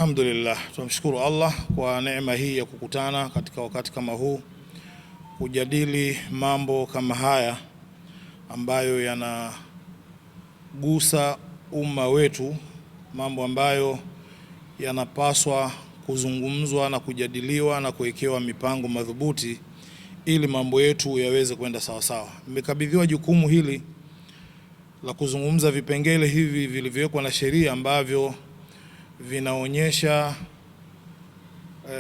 Alhamdulillah, tunamshukuru Allah kwa neema hii ya kukutana katika wakati kama huu kujadili mambo kama haya ambayo yanagusa umma wetu, mambo ambayo yanapaswa kuzungumzwa na kujadiliwa na kuwekewa mipango madhubuti ili mambo yetu yaweze kwenda sawa sawa. Nimekabidhiwa jukumu hili la kuzungumza vipengele hivi vilivyowekwa na sheria ambavyo vinaonyesha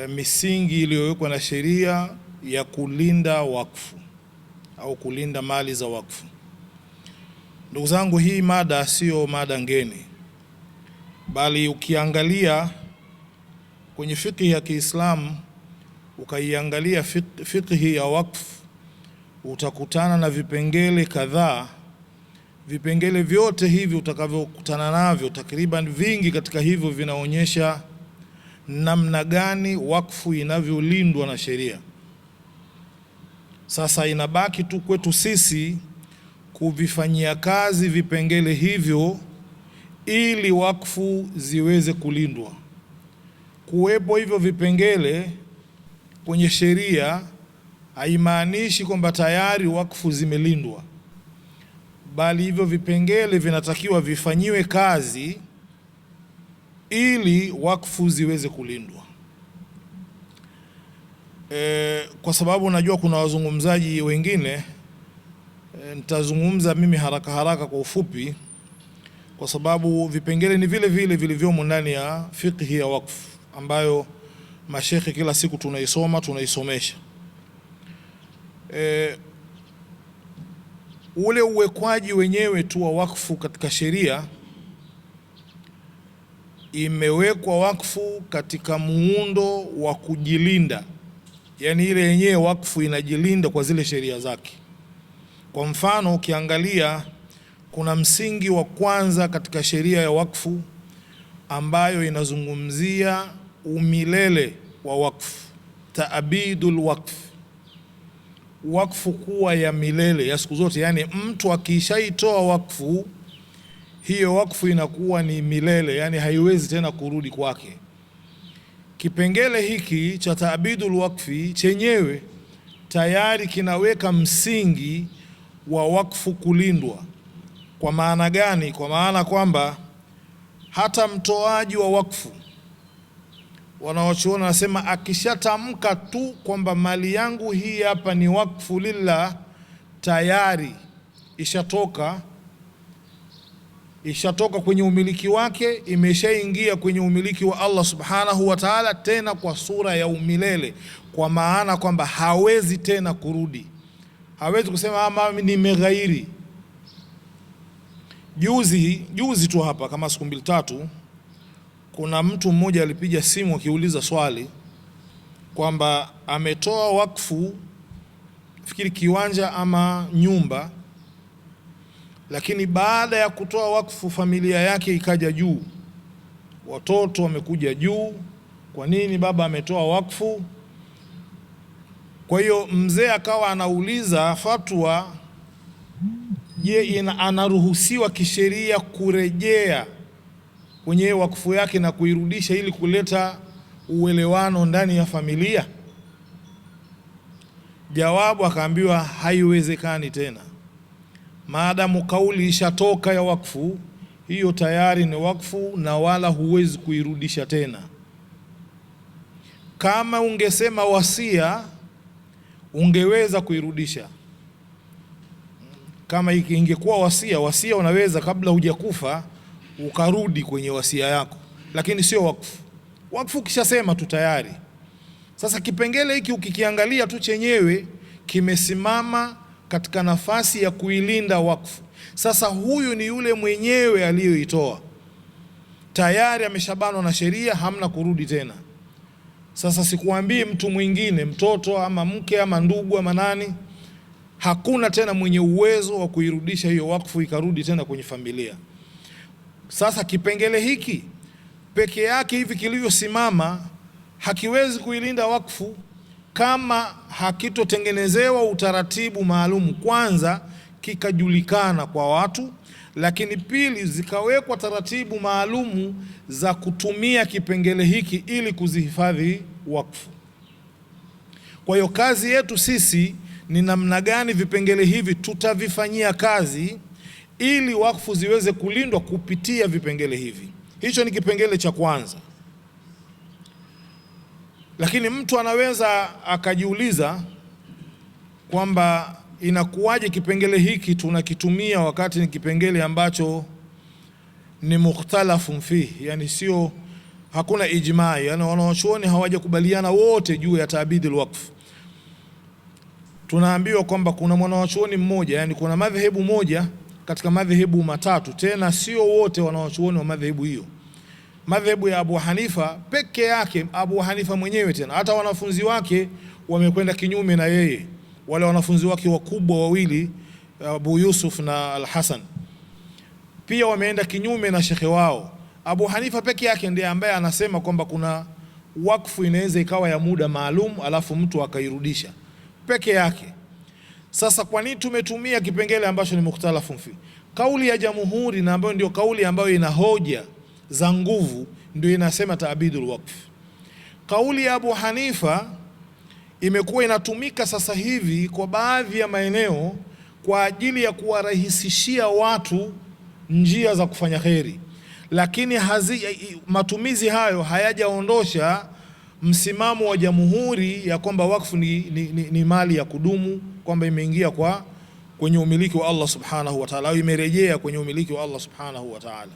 misingi iliyowekwa na sheria ya kulinda wakfu au kulinda mali za wakfu. Ndugu zangu, hii mada sio mada ngeni, bali ukiangalia kwenye fiqhi ya Kiislamu, ukaiangalia fiqhi ya wakfu, utakutana na vipengele kadhaa. Vipengele vyote hivi utakavyokutana navyo, takriban vingi katika hivyo vinaonyesha namna gani wakfu inavyolindwa na sheria. Sasa inabaki tu kwetu sisi kuvifanyia kazi vipengele hivyo ili wakfu ziweze kulindwa. Kuwepo hivyo vipengele kwenye sheria haimaanishi kwamba tayari wakfu zimelindwa, bali hivyo vipengele vinatakiwa vifanyiwe kazi ili wakfu ziweze kulindwa. Kwa sababu najua kuna wazungumzaji wengine, nitazungumza mimi haraka kwa ufupi, kwa sababu vipengele ni vile vile vilivyomo ndani ya fiqhi ya wakfu ambayo mashekhi kila siku tunaisomesha. Ule uwekwaji wenyewe tu wa wakfu katika sheria, imewekwa wakfu katika muundo wa kujilinda, yani ile yenyewe wakfu inajilinda kwa zile sheria zake. Kwa mfano, ukiangalia kuna msingi wa kwanza katika sheria ya wakfu ambayo inazungumzia umilele wa wakfu, taabidul wakfu, wakfu kuwa ya milele ya siku zote. Yani mtu akishaitoa wakfu, hiyo wakfu inakuwa ni milele, yani haiwezi tena kurudi kwake. Kipengele hiki cha taabidul wakfi chenyewe tayari kinaweka msingi wa wakfu kulindwa. Kwa maana gani? Kwa maana kwamba hata mtoaji wa wakfu, wanaochuona nasema, akishatamka tu kwamba mali yangu hii hapa ni wakfu lillah, tayari ishatoka kwenye umiliki wake, imeshaingia kwenye umiliki wa Allah subhanahu wa ta'ala, tena kwa sura ya umilele, kwa maana kwamba hawezi tena kurudi, hawezi kusema ama nimeghairi. Juzi tu hapa kama siku 2-3, kuna mtu mmoja alipiga simu akiuliza swali kwamba ametoa wakfu, fikiri kiwanja ama nyumba, lakini baada ya kutoa wakfu familia yake ikaja juu, watoto wamekuja juu. Kwa nini baba ametoa wakfu? Kwa hiyo mzee akawa anauliza fatwa, je, anaruhusiwa kisheria kurejea kwenye wakfu yake na kuirudisha ili kuleta uelewano ndani ya familia? Jawabu akaambiwa haiwezekani tena, maadamu kauli ishatoka ya wakfu, hiyo tayari ni wakfu na wala huwezi kuirudisha tena. Kama ungesema wasia, ungeweza kuirudisha. Kama ingekuwa wasia unaweza kabla hujakufa ukarudi kwenye wasia yako, lakini sio wakfu. Wakfu kishasema tu tayari. Sasa kipengele hiki ukikiangalia tu chenyewe kimesimama katika nafasi ya kuilinda wakfu. Sasa huyu ni yule mwenyewe aliyoitoa, tayari ameshabanwa na sheria, hamna kurudi tena. Sasa sikuambii mtu mwingine, mtoto ama mke ama ndugu ama nani, hakuna tena mwenye uwezo wa kuirudisha hiyo wakfu ikarudi tena kwenye familia. Sasa kipengele hiki peke yake hivi kilivyosimama hakiwezi kuilinda wakfu kama hakitotengenezewa utaratibu maalum. Kwanza kikajulikana kwa watu, lakini pili, zikawekwa taratibu maalumu za kutumia kipengele hiki ili kuzihifadhi wakfu. Kwa hiyo kazi yetu sisi ni namna gani vipengele hivi tutavifanyia kazi ili wakfu ziweze kulindwa kupitia vipengele hivi. Hicho ni kipengele cha kwanza. Lakini mtu anaweza akajiuliza kwamba inakuwaje kipengele hiki tunakitumia wakati ni kipengele ambacho ni mukhtalafun fihi, yani sio, hakuna ijmaa, yani wanawachuoni hawajakubaliana wote juu ya taabidul waqf. Tunaambiwa kwamba kuna mwanawachuoni mmoja, yani kuna madhehebu moja katika madhehebu matatu, tena sio wote wanawachuoni wa madhehebu hiyo. Madhehebu ya Abu Hanifa peke yake, Abu Hanifa mwenyewe, tena hata wanafunzi wake wamekwenda kinyume na yeye. Wale wanafunzi wake wakubwa wawili, Abu Yusuf na Al-Hasan, pia wameenda kinyume na shekhe wao. Abu Hanifa peke yake ndiye ambaye anasema kwamba kuna wakfu inaweza ikawa ya muda maalum alafu mtu akairudisha peke yake. Sasa kwa nini tumetumia kipengele ambacho ni mukhtalafun fi? Kauli ya jamhuri, na ambayo ndio kauli ambayo ina hoja za nguvu, ndio inasema taabidul waqf. Kauli ya Abu Hanifa imekuwa inatumika sasa hivi kwa baadhi ya maeneo kwa ajili ya kuwarahisishia watu njia za kufanya kheri, lakini matumizi hayo hayajaondosha msimamo wa jamhuri ya kwamba wakfu ni mali ya kudumu, kwamba imeingia kwenye umiliki wa Allah subhanahu wa ta'ala, au imerejea kwenye umiliki wa Allah subhanahu wa ta'ala.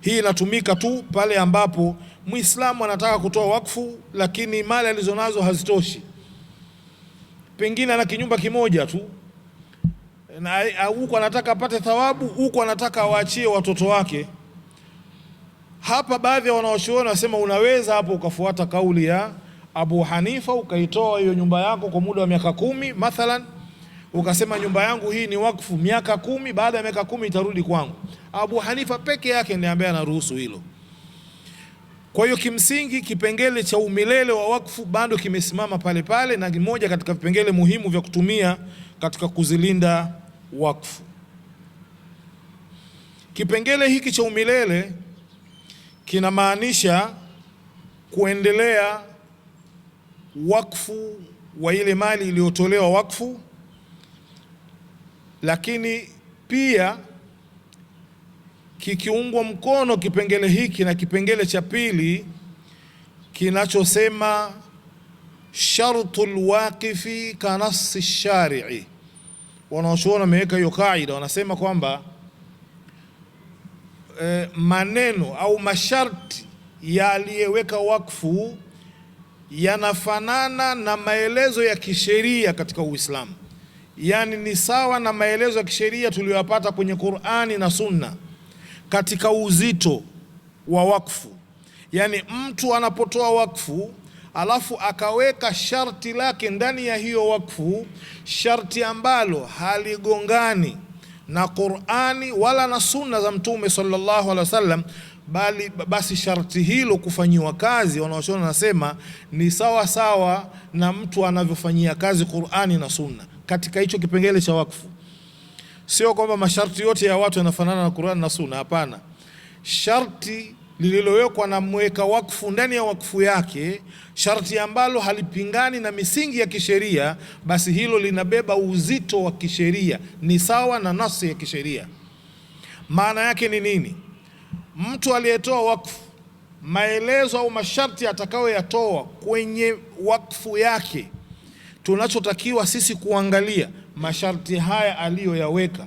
Hii inatumika tu pale ambapo Muislamu anataka kutoa wakfu lakini mali alizonazo hazitoshi. Pengine ana kinyumba kimoja tu na huko anataka apate thawabu, huko anataka awaachie watoto wake. Hapa baadhi ya wanawachuoni wanasema unaweza hapo ukafuata kauli ya Abu Hanifa, ukaitoa hiyo nyumba yako kwa muda wa miaka 10 mathalan, ukasema nyumba yangu hii ni wakfu miaka 10, baada ya miaka 10 itarudi kwangu. Abu Hanifa peke yake ndiye ambaye anaruhusu hilo. Kwa hiyo kimsingi kipengele cha umilele wa wakfu bado kimesimama pale pale, na ni moja katika vipengele muhimu vya kutumia katika kuzilinda wakfu. Kipengele hiki cha umilele kinamaanisha kuendelea wakfu wa ile mali iliyotolewa wakfu, lakini pia kikiungwa mkono kipengele hiki na kipengele cha pili kinachosema shartul waqifi kanasi shari'i. Wanaoshuona wameweka hiyo kaida, wanasema kwamba maneno au masharti ya aliyeweka wakfu yanafanana na maelezo ya kisheria katika Uislamu, yani ni sawa na maelezo ya kisheria tuliyopata kwenye Qur'ani na Sunna katika uzito wa wakfu. Yani mtu anapotoa wakfu alafu akaweka sharti lake ndani ya hiyo wakfu, sharti ambalo haligongani na Qur'ani wala na Sunna za Mtume sallallahu alaihi wasallam, basi sharti hilo kufanyiwa kazi, wanaoshauri nasema ni sawa sawa na mtu anavyofanyia kazi Qur'ani na Sunna katika hicho kipengele cha wakfu. Sio kwamba masharti yote ya watu yanafanana na Qur'an na Sunna, hapana. Sharti lililowekwa na mweka wakfu ndani ya wakfu yake, sharti ambalo halipingani na misingi ya kisheria, basi hilo linabeba uzito wa kisheria, ni sawa na nasi ya kisheria. Maana yake ni nini? Mtu aliyetoa wakfu, maelezo au masharti atakayoyatoa kwenye wakfu yake, tunachotakiwa sisi kuangalia masharti haya aliyoyaweka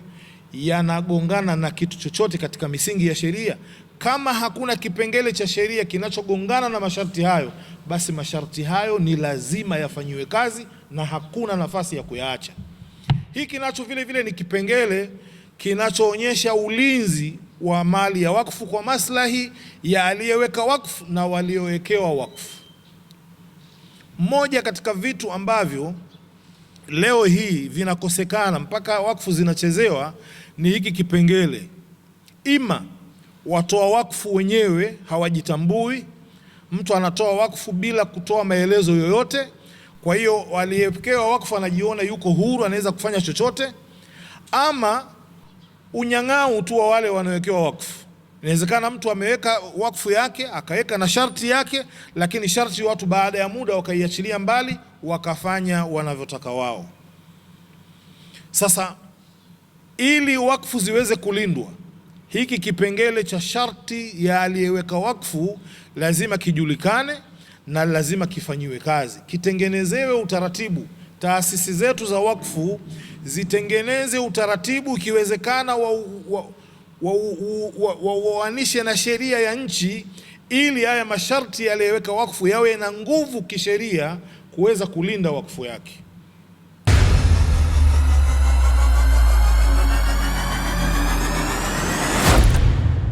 yanagongana na kitu chochote katika misingi ya sheria. Kama hakuna kipengele cha sheria kinachogongana na masharti hayo, basi masharti hayo ni lazima yafanyiwe kazi na hakuna nafasi ya kuyaacha. Hiki nacho vile vile ni kipengele kinachoonyesha ulinzi wa mali ya wakfu kwa maslahi ya aliyeweka wakfu na waliowekewa wakfu. Moja katika vitu ambavyo leo hii vinakosekana mpaka wakfu zinachezewa ni hiki kipengele. Ima watoa wakfu wenyewe hawajitambui, mtu anatoa wakfu bila kutoa maelezo yoyote, kwa hiyo aliyewekewa wakfu anajiona yuko huru, anaweza kufanya chochote, ama unyang'au tu wa wale wanaowekewa wakfu. Inawezekana mtu ameweka wakfu yake akaweka na sharti yake, lakini sharti watu baada ya muda wakaiachilia mbali, wakafanya wanavyotaka wao. Sasa ili wakfu ziweze kulindwa, hiki kipengele cha sharti ya aliyeweka wakfu lazima kijulikane na lazima kifanyiwe kazi, kitengenezewe utaratibu. Taasisi zetu za wakfu zitengeneze utaratibu, ikiwezekana waoanishe na sheria ya nchi, ili haya masharti yaliyoweka wakfu yawe na nguvu kisheria kuweza kulinda wakfu yake.